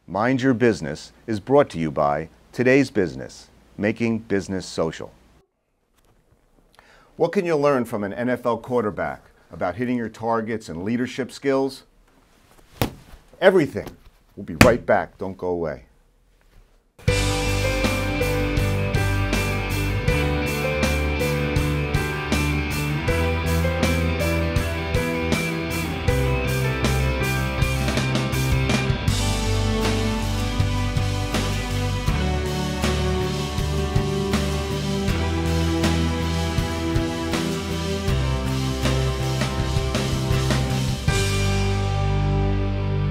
Mind Your Business is brought to you by Today's Business, making business social. What can you learn from an NFL quarterback about hitting your targets and leadership skills? Everything. We'll be right back. Don't go away.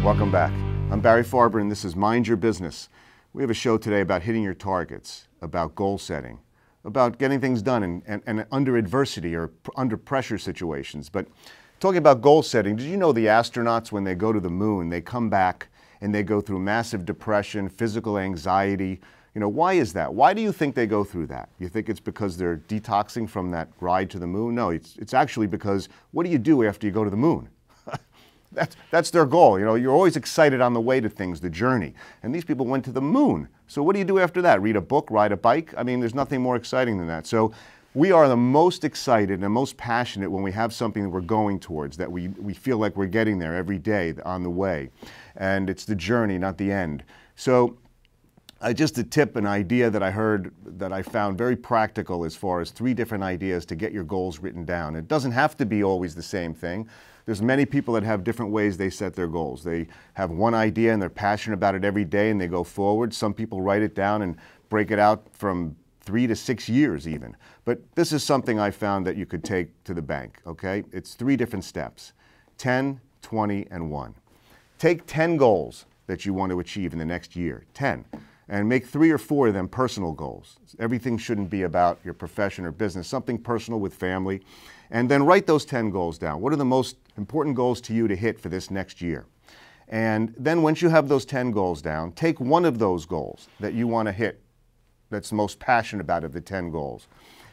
Welcome back. I'm Barry Farber, and this is Mind Your Business. We have a show today about hitting your targets, about goal setting, about getting things done and under adversity or under pressure situations. But talking about goal setting, did you know the astronauts, when they go to the moon, they come back and they go through massive depression, physical anxiety? You know, why is that? Why do you think they go through that? You think it's because they're detoxing from that ride to the moon? No, it's actually because what do you do after you go to the moon? That's their goal. You know, you're always excited on the way to things, the journey. And these people went to the moon. So what do you do after that? Read a book, ride a bike? I mean, there's nothing more exciting than that. So we are the most excited and most passionate when we have something that we're going towards, that we feel like we're getting there every day on the way. And it's the journey, not the end. So just a tip, an idea that I heard that I found very practical as far as 3 different ideas to get your goals written down. It doesn't have to be always the same thing. There's many people that have different ways they set their goals. They have one idea and they're passionate about it every day and they go forward. Some people write it down and break it out from 3 to 6 years even. But this is something I found that you could take to the bank, okay? It's 3 different steps: 10, 20, and 1. Take 10 goals that you want to achieve in the next year, 10. And make 3 or 4 of them personal goals. Everything shouldn't be about your profession or business, something personal with family. And then write those 10 goals down. What are the most important goals to you to hit for this next year? And then once you have those 10 goals down, take one of those goals that you want to hit, that's most passionate about of the 10 goals,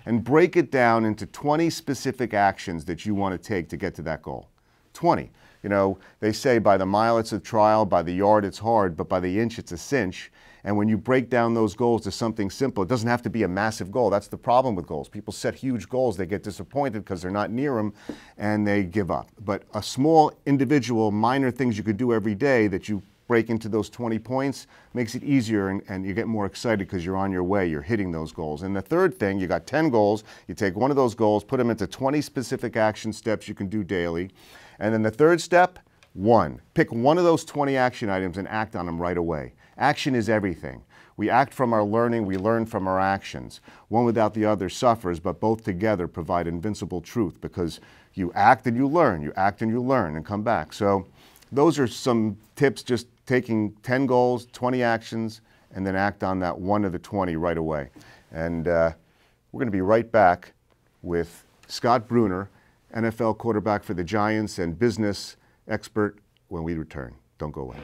and break it down into 20 specific actions that you want to take to get to that goal. 20. You know, they say by the mile it's a trial, by the yard it's hard, but by the inch it's a cinch. And when you break down those goals to something simple, it doesn't have to be a massive goal. That's the problem with goals. People set huge goals, they get disappointed because they're not near them, and they give up. But a small, individual, minor things you could do every day that you break into those 20 points makes it easier, and you get more excited because you're on your way, you're hitting those goals. And the third thing, you got 10 goals, you take one of those goals, put them into 20 specific action steps you can do daily. And then the third step, 1. Pick one of those 20 action items and act on them right away. Action is everything. We act from our learning, we learn from our actions. One without the other suffers, but both together provide invincible truth, because you act and you learn, you act and you learn and come back. So those are some tips, just taking 10 goals, 20 actions, and then act on that one of the 20 right away. And we're going to be right back with Scott Brunner, NFL quarterback for the Giants and business expert, when we return. Don't go away.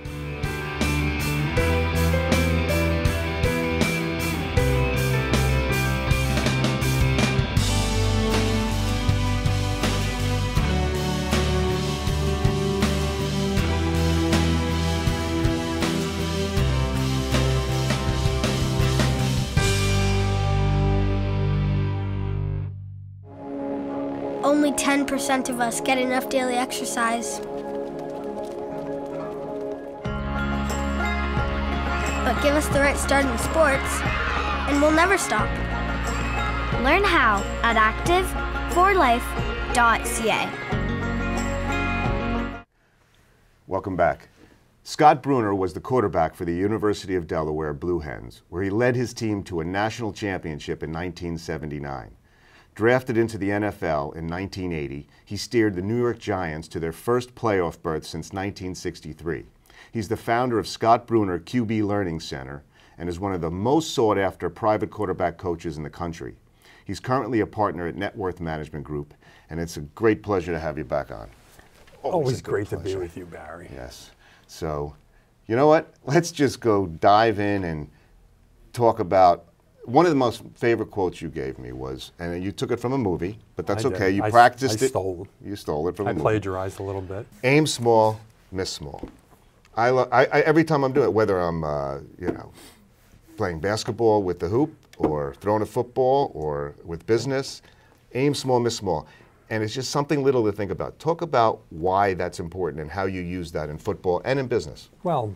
Only 10% of us get enough daily exercise. But give us the right start in sports, and we'll never stop. Learn how at active4life.ca. Welcome back. Scott Brunner was the quarterback for the University of Delaware Blue Hens, where he led his team to a national championship in 1979. Drafted into the NFL in 1980, he steered the New York Giants to their first playoff berth since 1963. He's the founder of Scott Brunner QB Learning Center and is one of the most sought-after private quarterback coaches in the country. He's currently a partner at Net Worth Management Group, and it's a great pleasure to have you back on. Always great to be with you, Barry. Yes. So, you know what? Let's just go dive in and talk about one of the most favorite quotes you gave me was, and you took it from a movie, but that's okay. You practiced it. I stole it. You stole it from a movie. I plagiarized a little bit. Aim small, miss small. Every time I'm doing it, whether I'm playing basketball with the hoop or throwing a football or with business, aim small, miss small. And it's just something little to think about. Talk about why that's important and how you use that in football and in business. Well,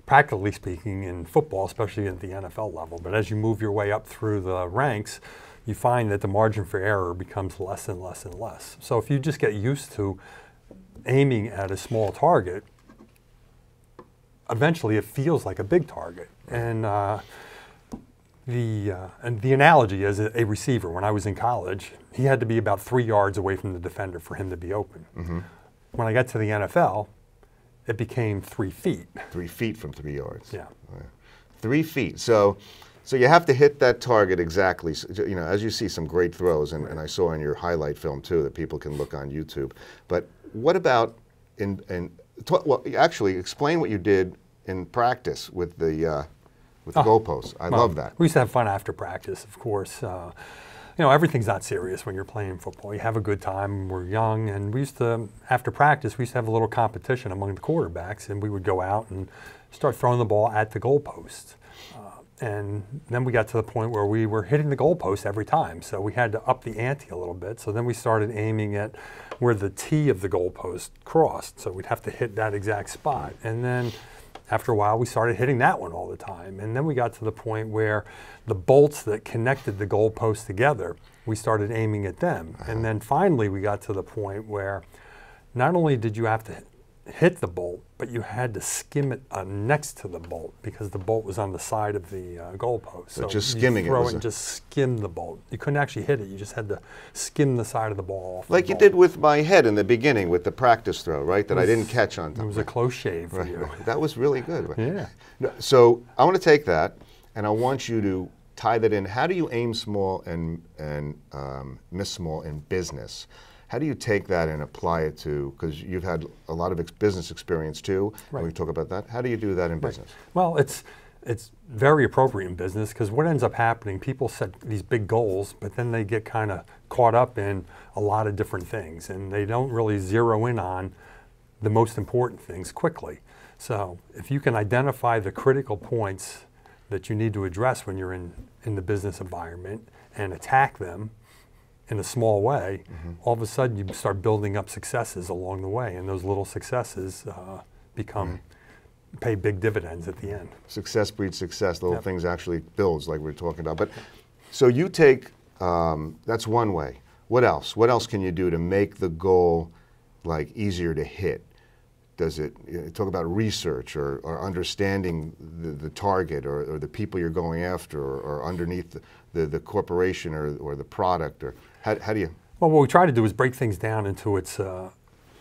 practically speaking, in football, especially at the NFL level, but as you move your way up through the ranks, you find that the margin for error becomes less and less and less. So if you just get used to aiming at a small target, eventually it feels like a big target. And the analogy is a receiver. When I was in college, he had to be about 3 yards away from the defender for him to be open. Mm-hmm. When I got to the NFL, it became 3 feet. 3 feet from 3 yards. Yeah. 3 feet. So you have to hit that target exactly. You know, as you see some great throws, and I saw in your highlight film too that people can look on YouTube. But what about well, actually explain what you did in practice with the goalposts. I love that. We used to have fun after practice, of course. You know, everything's not serious when you're playing football. You have a good time. We're young, and we used to, after practice, we used to have a little competition among the quarterbacks, and we would go out and start throwing the ball at the goalpost. And then we got to the point where we were hitting the goalpost every time, so we had to up the ante a little bit. So then we started aiming at where the tee of the goalpost crossed, so we'd have to hit that exact spot. And then after a while, we started hitting that one all the time. And then we got to the point where the bolts that connected the goalposts together, we started aiming at them. And then finally, we got to the point where not only did you have to hit the bolt, but you had to skim it next to the bolt because the bolt was on the side of the goalpost. So just skimming it. Throw it and just skim the bolt. You couldn't actually hit it. You just had to skim the side of the ball off. Like you did with my head in the beginning with the practice throw, right? That I didn't catch on time. It was a close shave for you. Right. That was really good. Yeah. So I want to take that, and I want you to tie that in. How do you aim small and miss small in business? How do you take that and apply it to, because you've had a lot of business experience too, right. And we talk about that. How do you do that in business? Well, it's very appropriate in business because what ends up happening, people set these big goals, but then they get kind of caught up in a lot of different things and they don't really zero in on the most important things quickly. So if you can identify the critical points that you need to address when you're in the business environment and attack them in a small way, all of a sudden you start building up successes along the way, and those little successes pay big dividends at the end. Success breeds success. Little things actually builds, like we were talking about. But so you take that's one way. What else? What else can you do to make the goal like easier to hit? Does it talk about research or understanding the target or the people you're going after or underneath the corporation or the product? Or how do you? Well, what we try to do is break things down into its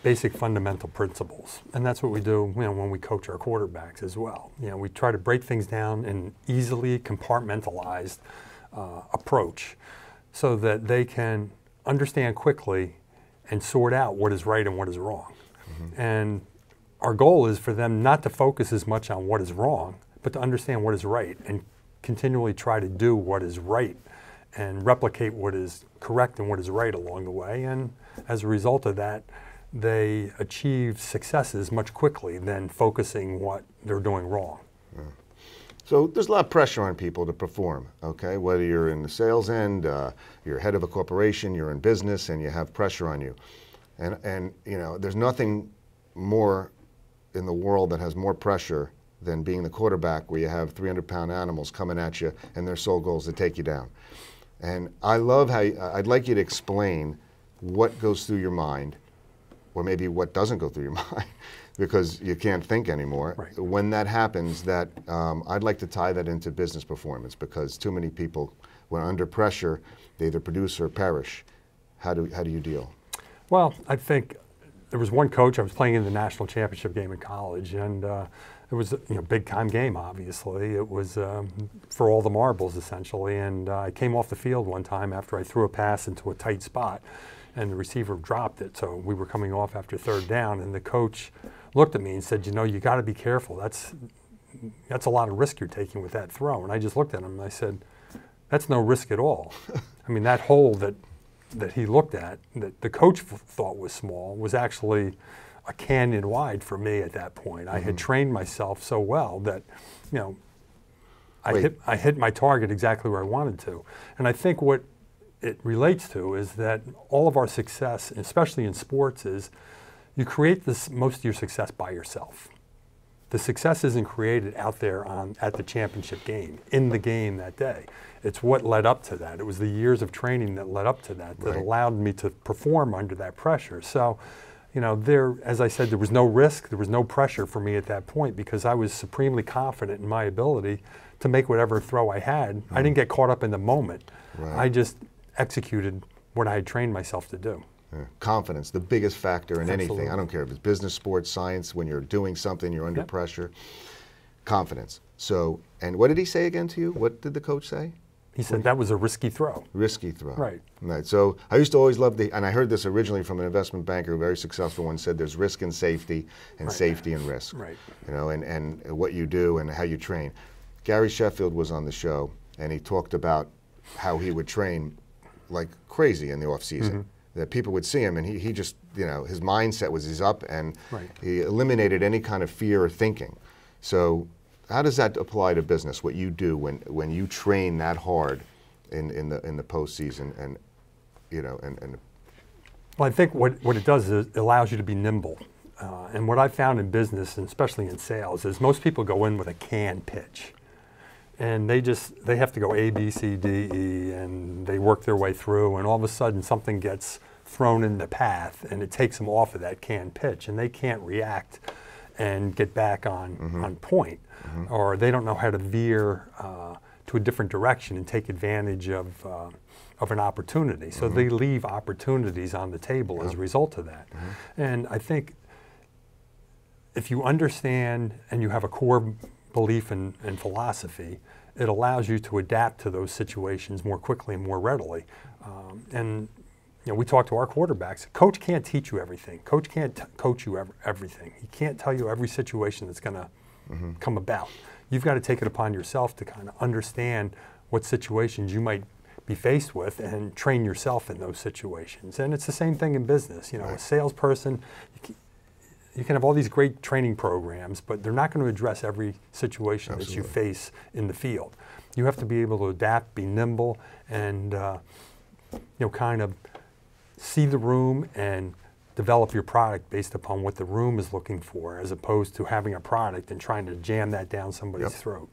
basic fundamental principles. And that's what we do when we coach our quarterbacks as well. We try to break things down in an easily compartmentalized approach so that they can understand quickly and sort out what is right and what is wrong. And our goal is for them not to focus as much on what is wrong, but to understand what is right and continually try to do what is right and replicate what is correct and what is right along the way. And as a result of that, they achieve successes much quickly than focusing what they're doing wrong. Yeah. So there's a lot of pressure on people to perform, okay? Whether you're in the sales end, you're head of a corporation, you're in business, and you have pressure on you. And there's nothing more in the world that has more pressure than being the quarterback where you have 300-pound animals coming at you and their sole goal is to take you down. And I love how I'd like you to explain what goes through your mind, or maybe what doesn't go through your mind, because you can't think anymore. Right. When that happens, that I'd like to tie that into business performance, because too many people, when under pressure, they either produce or perish. How do you deal? Well, I think there was one coach. I was playing in the national championship game in college, and it was a big time game. Obviously, it was for all the marbles essentially. And I came off the field one time after I threw a pass into a tight spot, and the receiver dropped it. So we were coming off after third down, and the coach looked at me and said, "You got to be careful. That's a lot of risk you're taking with that throw." And I just looked at him and I said, "That's no risk at all." I mean, that hole that he looked at, that the coach thought was small, was actually a canyon wide for me at that point. I had trained myself so well that, you know, I hit my target exactly where I wanted to. And I think what it relates to is that all of our success, especially in sports, is you create most of your success by yourself. The success isn't created out there at the championship game, in the game that day. It's what led up to that. It was the years of training that led up to that, that allowed me to perform under that pressure. So, you know, as I said, there was no risk, there was no pressure for me at that point because I was supremely confident in my ability to make whatever throw I had. I didn't get caught up in the moment. I just executed what I had trained myself to do. Confidence, the biggest factor in anything. I don't care if it's business, sports, science, when you're doing something, you're under pressure. Confidence. So, and what did he say again to you? What did the coach say? He said that was a risky throw. Risky throw. Right. Right. So I used to always love and I heard this originally from an investment banker, a very successful one, said there's risk and safety, and safety and risk. Right. You know, and what you do and how you train. Gary Sheffield was on the show, and he talked about how he would train like crazy in the off season. That people would see him, and he just, you know, his mindset was he's up, and he eliminated any kind of fear or thinking. So how does that apply to business, what you do when you train that hard in the postseason, and, you know, and well, I think what it does is it allows you to be nimble. And what I found in business, and especially in sales, is most people go in with a canned pitch. And they have to go A, B, C, D, E, and they work their way through, and all of a sudden something gets thrown in the path, and it takes them off of that canned pitch, and they can't react and get back on point, or they don't know how to veer to a different direction and take advantage of an opportunity. So they leave opportunities on the table as a result of that. And I think if you understand and you have a core belief and philosophy, it allows you to adapt to those situations more quickly and more readily. And you know, we talk to our quarterbacks. Coach can't teach you everything. Coach can't coach you everything. He can't tell you every situation that's going to come about. You've got to take it upon yourself to kind of understand what situations you might be faced with and train yourself in those situations. And it's the same thing in business. You know, a salesperson, you can have all these great training programs, but they're not going to address every situation that you face in the field. You have to be able to adapt, be nimble, and you know, kind of see the room and develop your product based upon what the room is looking for, as opposed to having a product and trying to jam that down somebody's throat.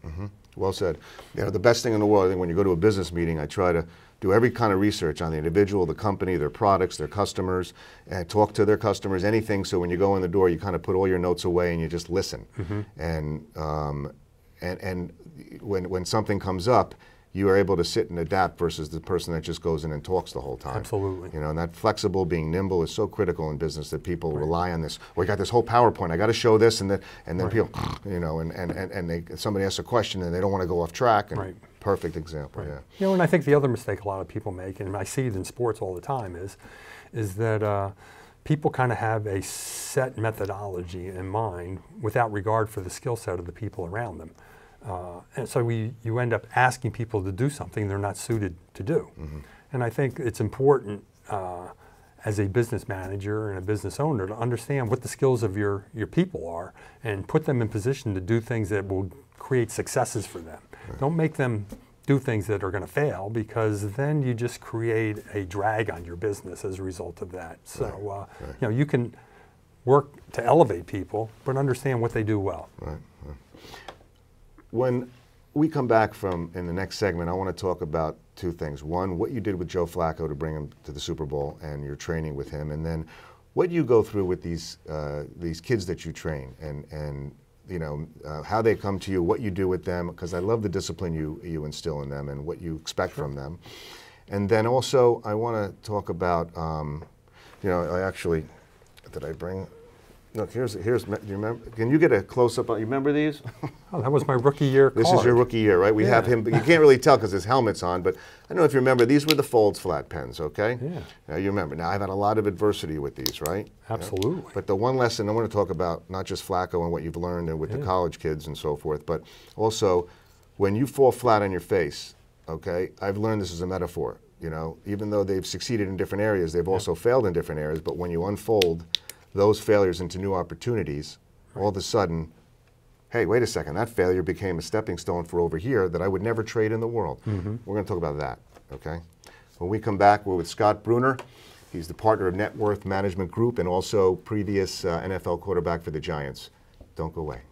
Well said. You know, the best thing in the world, I think when you go to a business meeting, I try to do every kind of research on the individual, the company, their products, their customers, and talk to their customers, anything. So when you go in the door, you kind of put all your notes away and you just listen. And when something comes up, you are able to sit and adapt versus the person that just goes in and talks the whole time. Absolutely. You know, and that flexible, being nimble is so critical in business that people rely on this. Well, I got this whole PowerPoint, I got to show this, and then people, you know, and somebody asks a question and they don't want to go off track. And perfect example. Yeah. You know, and I think the other mistake a lot of people make, and I see it in sports all the time, is that people kind of have a set methodology in mind without regard for the skill set of the people around them. And so you end up asking people to do something they're not suited to do. And I think it's important as a business manager and a business owner to understand what the skills of your people are and put them in position to do things that will create successes for them. Don't make them do things that are going to fail, because then you just create a drag on your business as a result of that. So you know, you can work to elevate people, but understand what they do well. When we come back in the next segment, I want to talk about two things. One, what you did with Joe Flacco to bring him to the Super Bowl and your training with him, and then what you go through with these kids that you train, and you know, how they come to you, what you do with them, because I love the discipline you instill in them and what you expect from them. And then also, I want to talk about, you know, did I bring? Look, here's. Do you remember? Can you get a close up? You remember these? Oh, that was my rookie year card. This is your rookie year, right? We have him, but you can't really tell because his helmet's on. But I don't know if you remember. These were the Folds flat pens, okay? Yeah. Now you remember. Now I've had a lot of adversity with these, right? Absolutely. You know? But the one lesson I want to talk about, not just Flacco and what you've learned and with the college kids and so forth, but also when you fall flat on your face, okay? I've learned this as a metaphor. You know, even though they've succeeded in different areas, they've also failed in different areas. But when you unfold those failures into new opportunities, all of a sudden, hey, wait a second, that failure became a stepping stone for over here that I would never trade in the world. We're going to talk about that, okay? When we come back, we're with Scott Brunner. He's the partner of Net Worth Management Group and also previous NFL quarterback for the Giants. Don't go away.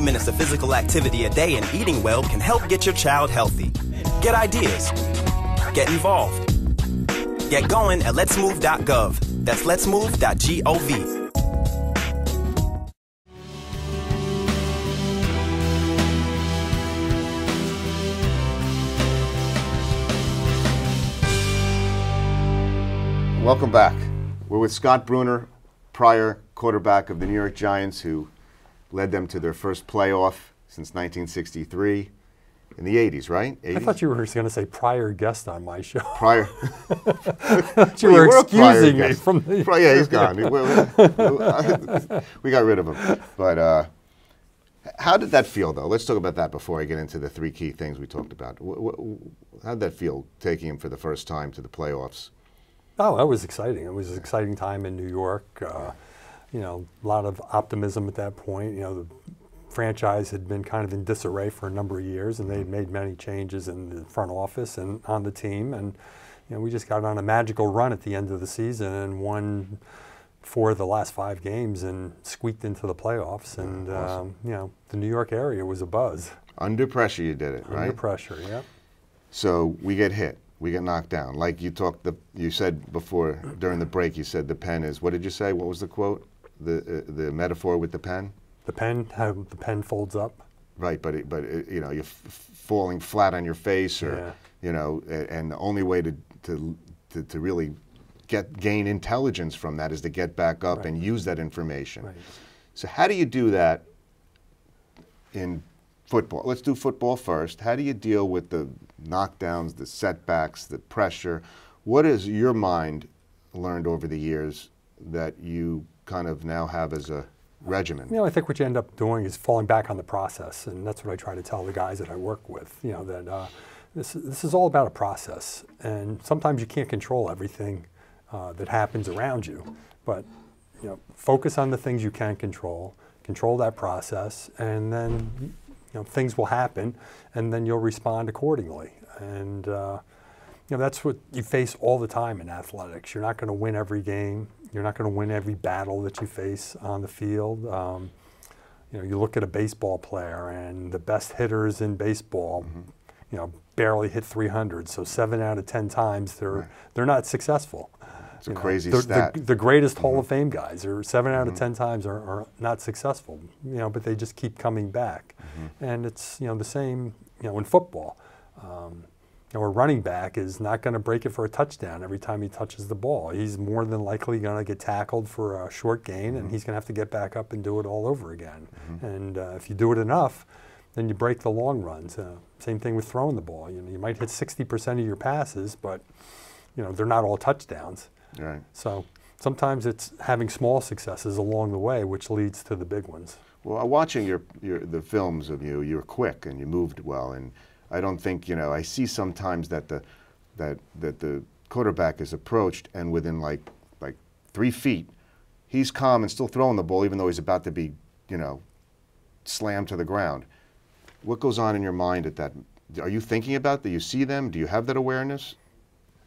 Minutes of physical activity a day and eating well can help get your child healthy. Get ideas. Get involved. Get going at letsmove.gov. That's letsmove.gov. Welcome back. We're with Scott Brunner, prior quarterback of the New York Giants, who led them to their first playoff since 1963 in the 80s, right? 80s? I thought you were going to say prior guest on my show. Prior. You were excusing me from the... Yeah, he's gone. We got rid of him. But how did that feel, though? Let's talk about that before I get into the three key things we talked about. How did that feel, taking him for the first time to the playoffs? Oh, that was exciting. It was an exciting time in New York. You know, a lot of optimism at that point. You know, the franchise had been kind of in disarray for a number of years, and they had made many changes in the front office and on the team. And, you know, we just got on a magical run at the end of the season and won 4 of the last 5 games and squeaked into the playoffs. And, awesome. You know, the New York area was abuzz. Under pressure you did it, right? Under pressure, yeah. So we get hit. We get knocked down. Like you said before, during the break, you said the pen is, what did you say? What was the quote? The metaphor with the pen? The pen, how the pen folds up. Right, but you know, you're falling flat on your face, or yeah. You know, and the only way to really gain intelligence from that is to get back up right. and use that information. Right. So how do you do that in football? Let's do football first. How do you deal with the knockdowns, the setbacks, the pressure? What has your mind learned over the years that you kind of now have as a regimen? You know, I think what you end up doing is falling back on the process, and that's what I try to tell the guys that I work with. You know, that this is all about a process, and sometimes you can't control everything that happens around you, but you know, focus on the things you can control that process, and then you know, things will happen, and then you'll respond accordingly. And you know, that's what you face all the time in athletics. You're not going to win every game. You're not going to win every battle that you face on the field. You know, you look at a baseball player, and the best hitters in baseball, you know, barely hit 300. So 7 out of 10 times they're not successful. It's a crazy stat. The greatest Hall of Fame guys are 7 out of 10 times are not successful. You know, but they just keep coming back. And it's, you know, the same, you know, in football. You know, a running back is not going to break it for a touchdown every time he touches the ball. He's more than likely going to get tackled for a short gain, and he's going to have to get back up and do it all over again. And if you do it enough, then you break the long runs. Same thing with throwing the ball. You know, you might hit 60% of your passes, but you know, they're not all touchdowns. Right. So sometimes it's having small successes along the way, which leads to the big ones. Well, watching the films of you, you're quick and you moved well, and I don't think, you know, I see sometimes that the quarterback is approached, and within like 3 feet, he's calm and still throwing the ball, even though he's about to be, you know, slammed to the ground. What goes on in your mind at that? Are you thinking about that? Do you see them? Do you have that awareness?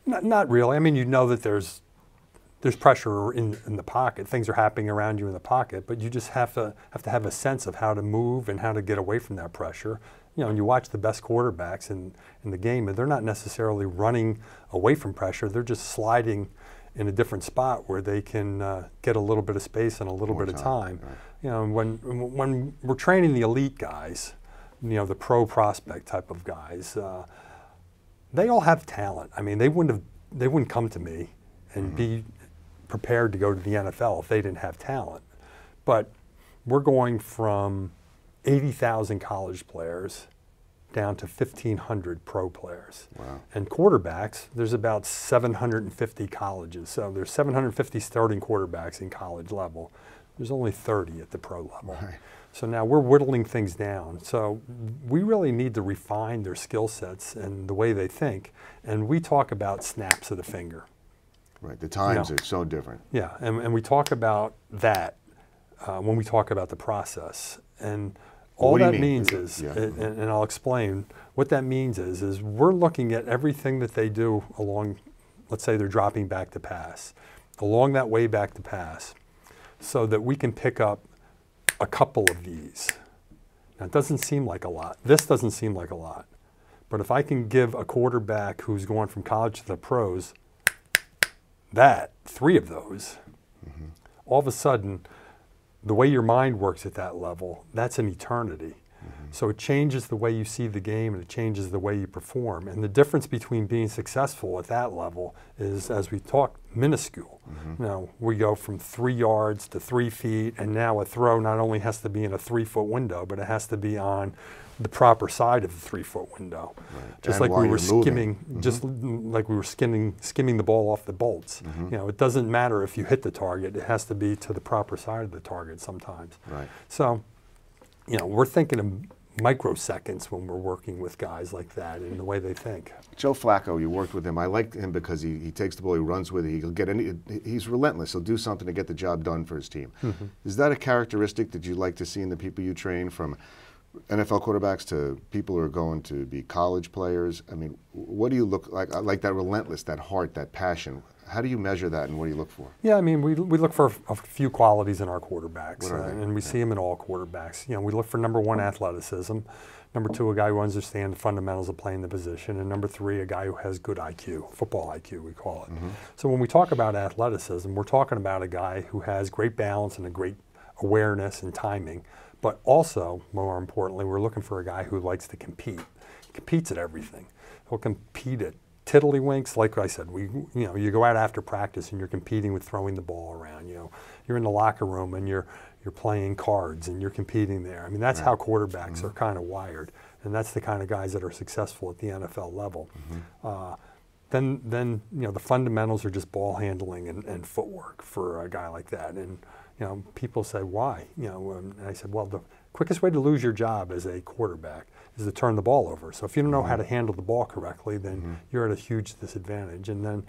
Not really. I mean, you know that there's pressure in the pocket. Things are happening around you in the pocket, but you just have to have a sense of how to move and how to get away from that pressure. You know, and you watch the best quarterbacks in the game, and they're not necessarily running away from pressure. They're just sliding in a different spot where they can get a little bit of space and a little bit of time. Right. You know, when we're training the elite guys, you know, the pro prospect type of guys, they all have talent. I mean, they wouldn't come to me and be prepared to go to the NFL if they didn't have talent. But we're going from 80,000 college players down to 1,500 pro players. Wow. And quarterbacks, there's about 750 colleges. So there's 750 starting quarterbacks in college level. There's only 30 at the pro level. Right. So now we're whittling things down. So we really need to refine their skill sets and the way they think. And we talk about snaps of the finger. Right. The times are so different. Yeah, and we talk about that when we talk about the process. And all that means is, and I'll explain, what that means is we're looking at everything that they do along, let's say they're dropping back to pass, along that way back to pass, so that we can pick up a couple of these. Now, it doesn't seem like a lot. This doesn't seem like a lot. But if I can give a quarterback who's going from college to the pros three of those, all of a sudden, the way your mind works at that level, that's an eternity. So it changes the way you see the game and it changes the way you perform. And the difference between being successful at that level is, as we talked, minuscule. You know, we go from 3 yards to 3 feet, and now a throw not only has to be in a 3-foot window, but it has to be on the proper side of the 3-foot window. Right. Just like we were skimming, just like we were skimming the ball off the bolts. You know, it doesn't matter if you hit the target; it has to be to the proper side of the target sometimes. Right. So, you know, we're thinking of microseconds when we're working with guys like that and the way they think. Joe Flacco, you worked with him. I liked him because he takes the ball, he runs with it, he'll get he's relentless. He'll do something to get the job done for his team. Is that a characteristic that you like to see in the people you train, from NFL quarterbacks to people who are going to be college players? I mean, what do you look like? Like that relentless, that heart, that passion. How do you measure that, and what do you look for? Yeah, I mean, we look for a few qualities in our quarterbacks, and we see them in all quarterbacks. You know, we look for number 1, athleticism. Number 2, a guy who understands the fundamentals of playing the position. And number 3, a guy who has good IQ, football IQ, we call it. So when we talk about athleticism, we're talking about a guy who has great balance and a great awareness and timing. But also, more importantly, we're looking for a guy who likes to compete. He competes at everything. He'll compete at tiddlywinks. Like I said, you go out after practice and you're competing with throwing the ball around. You know, you're in the locker room and you're playing cards and you're competing there. I mean, that's how quarterbacks are kind of wired, and that's the kind of guys that are successful at the NFL level. Then you know, the fundamentals are just ball handling and footwork for a guy like that. And you know, people say, why? You know, and I said, well, the quickest way to lose your job as a quarterback is to turn the ball over. So if you don't know how to handle the ball correctly, then you're at a huge disadvantage. And then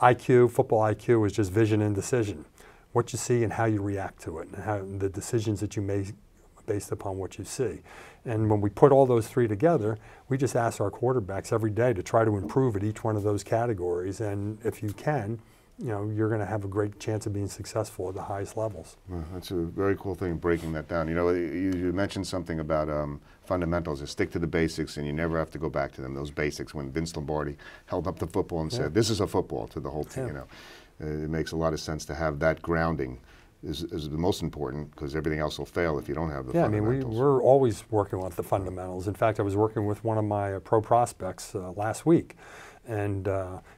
IQ, football IQ, is just vision and decision. What you see and how you react to it, and how the decisions that you make based upon what you see. And when we put all those 3 together, we just ask our quarterbacks every day to try to improve at each one of those categories. And if you can, you know, you're going to have a great chance of being successful at the highest levels. That's a very cool thing, breaking that down. You know, you mentioned something about fundamentals. You stick to the basics, and you never have to go back to them. Those basics, when Vince Lombardi held up the football and said, "This is a football," to the whole team. You know, it makes a lot of sense to have that grounding. Is the most important, because everything else will fail if you don't have the fundamentals. I mean, we're always working with the fundamentals. In fact, I was working with one of my pro prospects last week, and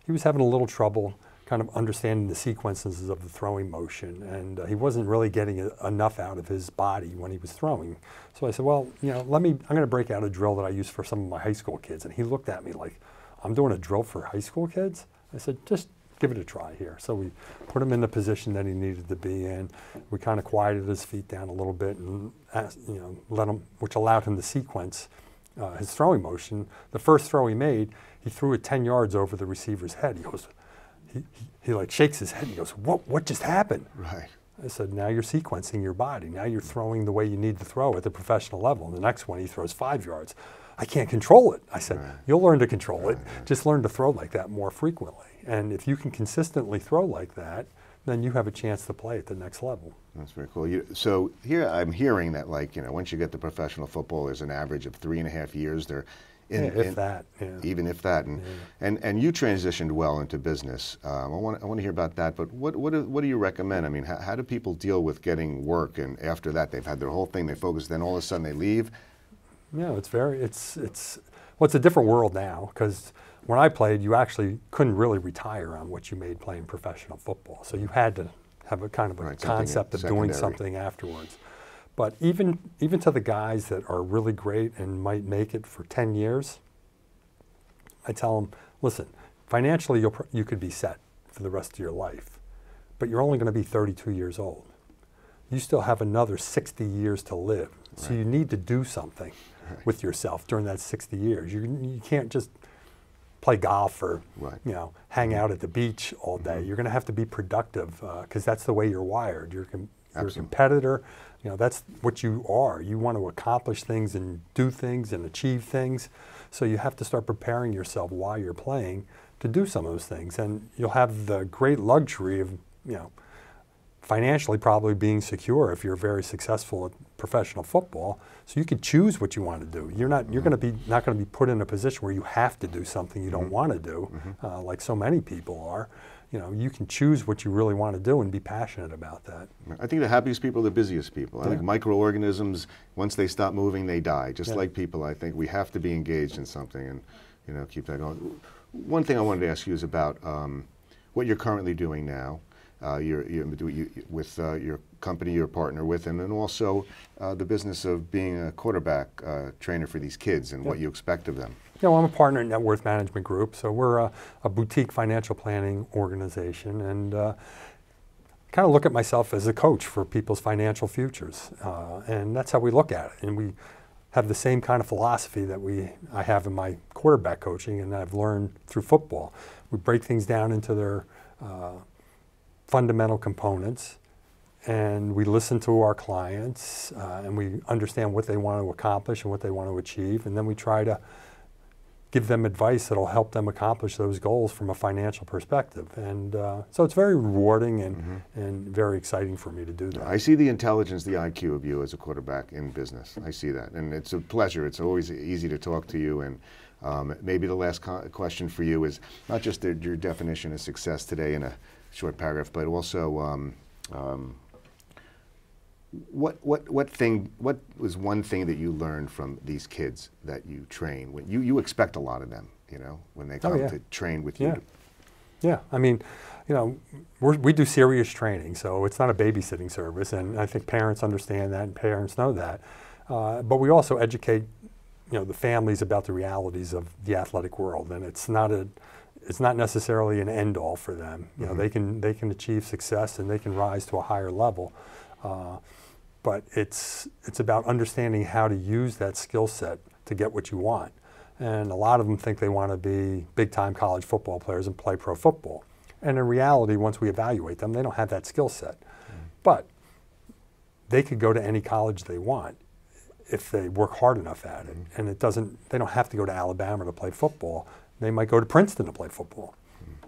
he was having a little trouble kind of understanding the sequences of the throwing motion, and he wasn't really getting enough out of his body when he was throwing. So I said, well, you know, I'm going to break out a drill that I use for some of my high school kids. And he looked at me like, I'm doing a drill for high school kids? I said, just give it a try here. So we put him in the position that he needed to be in. We kind of quieted his feet down a little bit and let him, which allowed him to sequence his throwing motion. The first throw he made, he threw it 10 yards over the receiver's head. He goes, he like shakes his head and he goes, what just happened? Right. I said, now you're sequencing your body. Now you're throwing the way you need to throw at the professional level. And the next one he throws 5 yards. I can't control it. I said, you'll learn to control it. Just learn to throw like that more frequently. And if you can consistently throw like that, then you have a chance to play at the next level. That's very cool. So here I'm hearing that, like, you know, once you get to professional football, there's an average of 3.5 years. They're if that. Even if that. And you transitioned well into business. I want to hear about that. But what do you recommend? I mean, how do people deal with getting work, and after that they've had their whole thing, they focus, then all of a sudden they leave? Yeah, it's a different world now, because when I played, you actually couldn't really retire on what you made playing professional football. So you had to have a kind of a concept of doing something afterwards. But even to the guys that are really great and might make it for 10 years, I tell them, listen, financially you could be set for the rest of your life, but you're only going to be 32 years old. You still have another 60 years to live. So you need to do something with yourself during that 60 years. You can't just play golf or you know, hang out at the beach all day. You're going to have to be productive because that's the way you're wired. You're a competitor. You know, that's what you are. You want to accomplish things and do things and achieve things. So you have to start preparing yourself while you're playing to do some of those things. And you'll have the great luxury of, you know, financially probably being secure if you're very successful at professional football. So you could choose what you want to do. You're not going to be put in a position where you have to do something you don't want to do, like so many people are. You know, you can choose what you really want to do and be passionate about that. I think the happiest people are the busiest people. I think microorganisms, once they stop moving, they die. Just like people, I think we have to be engaged in something and, you know, keep that going. One thing I wanted to ask you is about what you're currently doing now. With your company you're a partner with, and then also the business of being a quarterback trainer for these kids and what you expect of them. Yeah, well, I'm a partner at Net Worth Management Group, so we're a boutique financial planning organization, and kind of look at myself as a coach for people's financial futures, and that's how we look at it. And we have the same kind of philosophy that I have in my quarterback coaching, and I've learned through football. We break things down into their fundamental components, and we listen to our clients, and we understand what they want to accomplish and what they want to achieve, and then we try to give them advice that will help them accomplish those goals from a financial perspective. And so it's very rewarding and very exciting for me to do that. I see the intelligence, the IQ of you as a quarterback in business. I see that, and it's a pleasure. It's always easy to talk to you. And maybe the last question for you is not just your definition of success today in a short paragraph, but also what was one thing that you learned from these kids that you train? When you expect a lot of them, you know, when they come to train with you. Yeah, I mean, you know, we do serious training, so it's not a babysitting service, and I think parents understand that and parents know that. But we also educate, you know, the families about the realities of the athletic world, and it's not necessarily an end all for them. You know, they can achieve success and they can rise to a higher level. But it's about understanding how to use that skill set to get what you want. And a lot of them think they want to be big-time college football players and play pro football. And in reality, once we evaluate them, they don't have that skill set. But they could go to any college they want if they work hard enough at it. And they don't have to go to Alabama to play football. They might go to Princeton to play football.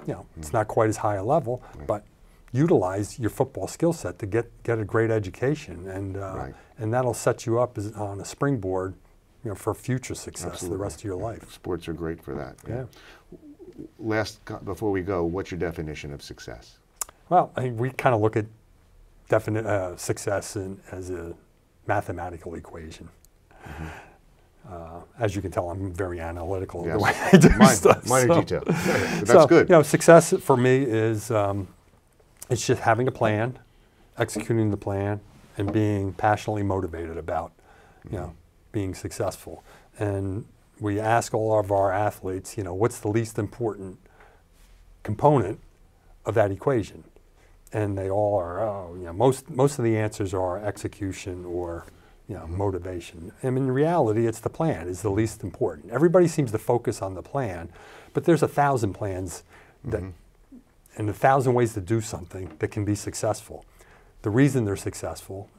You know, it's not quite as high a level, but utilize your football skill set to get a great education, and that'll set you up on a springboard, you know, for future success the rest of your life. Sports are great for that. Before we go, what's your definition of success? Well, I think we kind of look at success as a mathematical equation. As you can tell, I'm very analytical in the way I do stuff. Minor detail. That's good. You know, success for me is it's just having a plan, executing the plan, and being passionately motivated about, you know, being successful. And we ask all of our athletes, you know, what's the least important component of that equation? And they all are, you know, most of the answers are execution or, you know, motivation. And in reality, it's the plan is the least important. Everybody seems to focus on the plan, but there's 1,000 plans that, and 1,000 ways to do something that can be successful. The reason they're successful,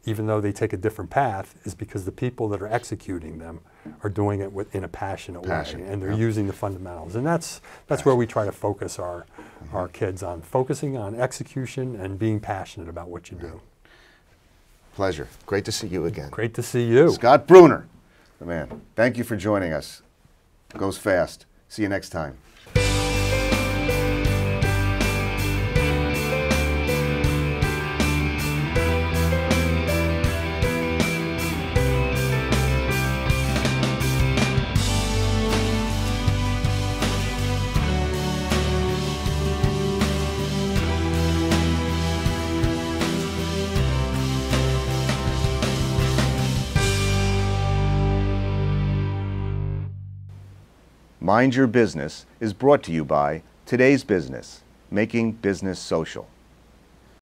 even though they take a different path, is because the people that are executing them are doing it in a passionate way, and they're using the fundamentals. And that's where we try to focus our kids on, focusing on execution and being passionate about what you do. Pleasure. Great to see you again. Great to see you. Scott Brunner, the man. Thank you for joining us. Goes fast. See you next time. Mind Your Business is brought to you by Today's Business, making business social.